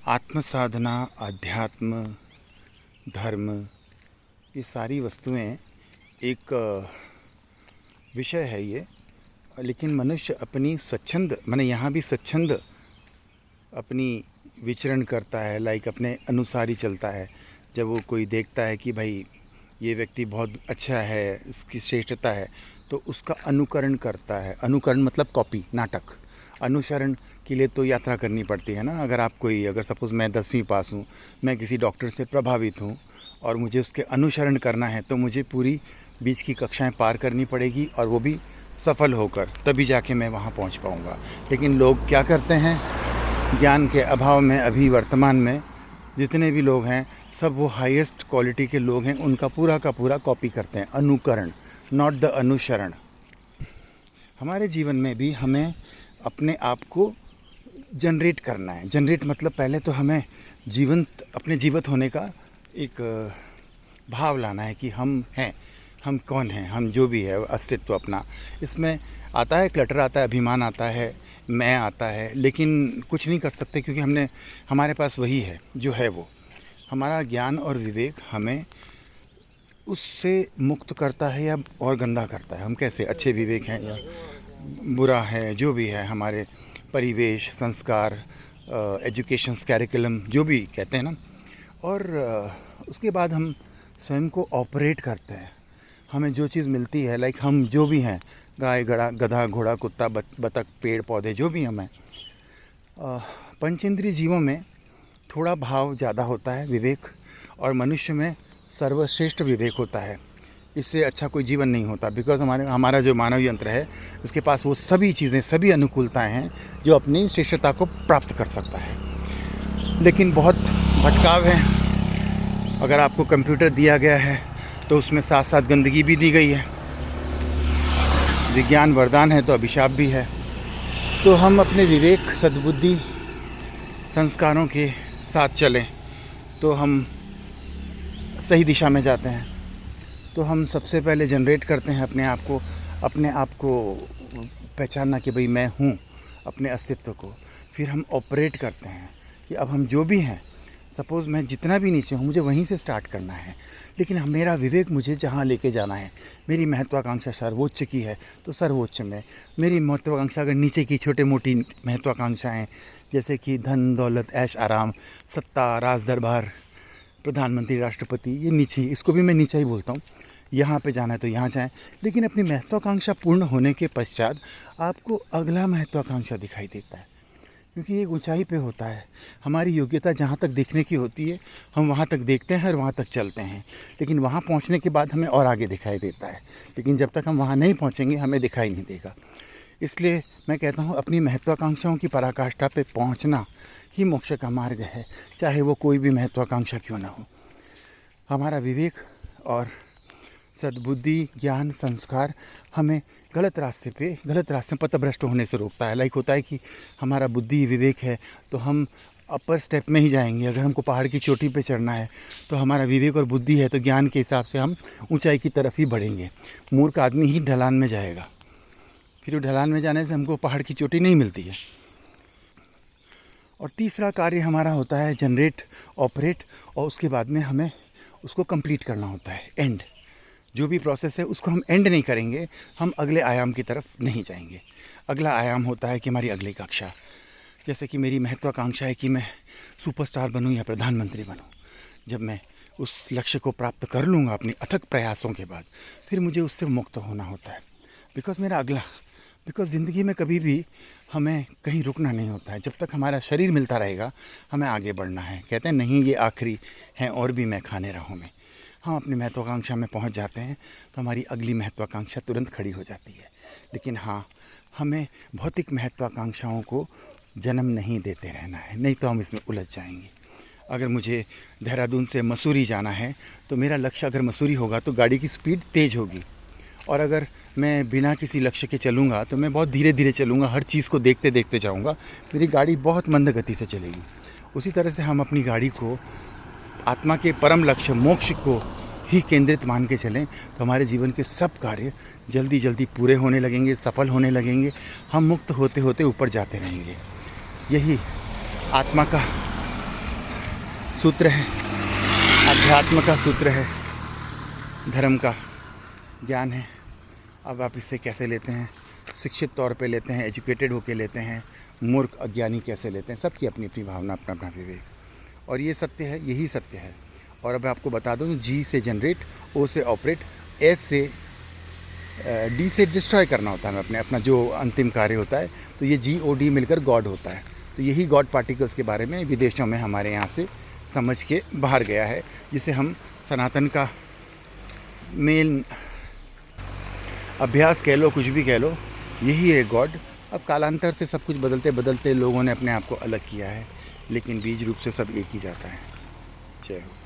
आत्म साधना, अध्यात्म, धर्म, ये सारी वस्तुएं एक विषय है ये। लेकिन मनुष्य अपनी स्वच्छंद, माने यहाँ भी स्वच्छंद अपनी विचरण करता है, लाइक अपने अनुसार ही चलता है। जब वो कोई देखता है कि भाई ये व्यक्ति बहुत अच्छा है, इसकी श्रेष्ठता है, तो उसका अनुकरण करता है। अनुकरण मतलब कॉपी, नाटक। अनुसरण के लिए तो यात्रा करनी पड़ती है ना। अगर सपोज़ मैं 10वीं पास हूँ, मैं किसी डॉक्टर से प्रभावित हूँ और मुझे उसके अनुसरण करना है, तो मुझे पूरी बीच की कक्षाएं पार करनी पड़ेगी, और वो भी सफल होकर, तभी जाके मैं वहाँ पहुँच पाऊँगा। लेकिन लोग क्या करते हैं, ज्ञान के अभाव में अभी वर्तमान में जितने भी लोग हैं, सब वो हाईएस्ट क्वालिटी के लोग हैं, उनका पूरा का पूरा कॉपी करते हैं। अनुकरण, नॉट द अनुसरण। हमारे जीवन में भी हमें अपने आप को जनरेट करना है। जनरेट मतलब पहले तो हमें अपने जीवित होने का एक भाव लाना है कि हम हैं, हम कौन हैं, हम जो भी है अस्तित्व अपना। इसमें आता है क्लटर, आता है अभिमान, आता है मैं, आता है, लेकिन कुछ नहीं कर सकते, क्योंकि हमारे पास वही है जो है। वो हमारा ज्ञान और विवेक हमें उससे मुक्त करता है या और गंदा करता है। हम कैसे अच्छे विवेक हैं या बुरा है, जो भी है, हमारे परिवेश, संस्कार, एजुकेशन कैरिकुलम, जो भी कहते हैं ना। और उसके बाद हम स्वयं को ऑपरेट करते हैं। हमें जो चीज़ मिलती है, लाइक हम जो भी हैं, गाय, गधा, घोड़ा, कुत्ता, बतख, पेड़ पौधे, जो भी हमें, पंचेंद्रिय जीवों में थोड़ा भाव ज़्यादा होता है, विवेक, और मनुष्य में सर्वश्रेष्ठ विवेक होता है। इससे अच्छा कोई जीवन नहीं होता, बिकॉज हमारा जो मानव यंत्र है, उसके पास वो सभी चीज़ें, सभी अनुकूलताएं हैं जो अपनी श्रेष्ठता को प्राप्त कर सकता है। लेकिन बहुत भटकाव है। अगर आपको कंप्यूटर दिया गया है तो उसमें साथ साथ गंदगी भी दी गई है। विज्ञान वरदान है तो अभिशाप भी है। तो हम अपने विवेक, सद्बुद्धि, संस्कारों के साथ चलें तो हम सही दिशा में जाते हैं। तो हम सबसे पहले जनरेट करते हैं अपने आप को पहचानना कि भाई मैं हूँ, अपने अस्तित्व को। फिर हम ऑपरेट करते हैं कि अब हम जो भी हैं, सपोज़ मैं जितना भी नीचे हूँ, मुझे वहीं से स्टार्ट करना है, लेकिन मेरा विवेक मुझे जहाँ लेके जाना है। मेरी महत्वाकांक्षा सर्वोच्च की है तो सर्वोच्च में। मेरी महत्वाकांक्षा अगर नीचे की छोटी मोटी महत्वाकांक्षाएँ, जैसे कि धन दौलत, ऐश आराम, सत्ता, राज दरबार, प्रधानमंत्री, राष्ट्रपति, ये नीचे, इसको भी मैं नीचा ही बोलता हूँ। यहाँ पे जाना है तो यहाँ जाएं, लेकिन अपनी महत्वाकांक्षा पूर्ण होने के पश्चात आपको अगला महत्वाकांक्षा दिखाई देता है, क्योंकि एक ऊंचाई पे होता है। हमारी योग्यता जहाँ तक देखने की होती है, हम वहाँ तक देखते हैं और वहाँ तक चलते हैं, लेकिन वहाँ पहुँचने के बाद हमें और आगे दिखाई देता है। लेकिन जब तक हम वहाँ नहीं पहुँचेंगे, हमें दिखाई नहीं देगा। इसलिए मैं कहता हूँ, अपनी महत्वाकांक्षाओं की पराकाष्ठा पे पहुँचना ही मोक्ष का मार्ग है, चाहे वो कोई भी महत्वाकांक्षा क्यों ना हो। हमारा विवेक और सद्बुद्धि, ज्ञान, संस्कार हमें गलत रास्ते में पथभ्रष्ट होने से रोकता है। लाइक होता है कि हमारा बुद्धि, विवेक है तो हम अपर स्टेप में ही जाएंगे। अगर हमको पहाड़ की चोटी पे चढ़ना है तो हमारा विवेक और बुद्धि है, तो ज्ञान के हिसाब से हम ऊंचाई की तरफ ही बढ़ेंगे। मूर्ख आदमी ही ढलान में जाएगा, फिर ढलान में जाने से हमको पहाड़ की चोटी नहीं मिलती है। और तीसरा कार्य हमारा होता है जनरेट, ऑपरेट, और उसके बाद में हमें उसको कंप्लीट करना होता है, एंड। जो भी प्रोसेस है उसको हम एंड नहीं करेंगे, हम अगले आयाम की तरफ नहीं जाएंगे। अगला आयाम होता है कि हमारी अगली कक्षा, जैसे कि मेरी महत्वाकांक्षा है कि मैं सुपरस्टार बनूं या प्रधानमंत्री बनूं। जब मैं उस लक्ष्य को प्राप्त कर लूँगा अपनी अथक प्रयासों के बाद, फिर मुझे उससे मुक्त होना होता है। बिकॉज ज़िंदगी में कभी भी हमें कहीं रुकना नहीं होता है। जब तक हमारा शरीर मिलता रहेगा, हमें आगे बढ़ना है। कहते हैं नहीं, ये आखिरी हैं और भी मैं खाने रहूँ में। हम अपनी महत्वाकांक्षा में पहुंच जाते हैं तो हमारी अगली महत्वाकांक्षा तुरंत खड़ी हो जाती है। लेकिन हाँ, हमें भौतिक महत्वाकांक्षाओं को जन्म नहीं देते रहना है, नहीं तो हम इसमें उलझ जाएंगे। अगर मुझे देहरादून से मसूरी जाना है तो मेरा लक्ष्य अगर मसूरी होगा तो गाड़ी की स्पीड तेज़ होगी, और अगर मैं बिना किसी लक्ष्य के चलूँगा तो मैं बहुत धीरे धीरे चलूँगा, हर चीज़ को देखते देखते जाऊँगा, मेरी गाड़ी बहुत मंद गति से चलेगी। उसी तरह से हम अपनी गाड़ी को आत्मा के परम लक्ष्य मोक्ष को ही केंद्रित मान के चलें तो हमारे जीवन के सब कार्य जल्दी जल्दी पूरे होने लगेंगे, सफल होने लगेंगे। हम मुक्त होते होते ऊपर जाते रहेंगे। यही आत्मा का सूत्र है, अध्यात्म का सूत्र है, धर्म का ज्ञान है। अब आप इसे कैसे लेते हैं, शिक्षित तौर पे लेते हैं, एजुकेटेड होके लेते हैं, मूर्ख अज्ञानी कैसे लेते हैं, सबकी अपनी अपनी भावना, अपना अपना विवेक। और ये सत्य है, यही सत्य है। और अब आपको बता दूँ, जी से जनरेट, ओ से ऑपरेट, एस से डी से डिस्ट्रॉय करना होता है हमें अपना जो अंतिम कार्य होता है। तो ये GOD मिलकर गॉड होता है। तो यही गॉड पार्टिकल्स के बारे में विदेशों में हमारे यहाँ से समझ के बाहर गया है, जिसे हम सनातन का मेन अभ्यास कह लो, कुछ भी कह लो, यही है गॉड। अब कालांतर से सब कुछ बदलते बदलते लोगों ने अपने आप को अलग किया है, लेकिन बीज रूप से सब एक ही जाता है। जय हो।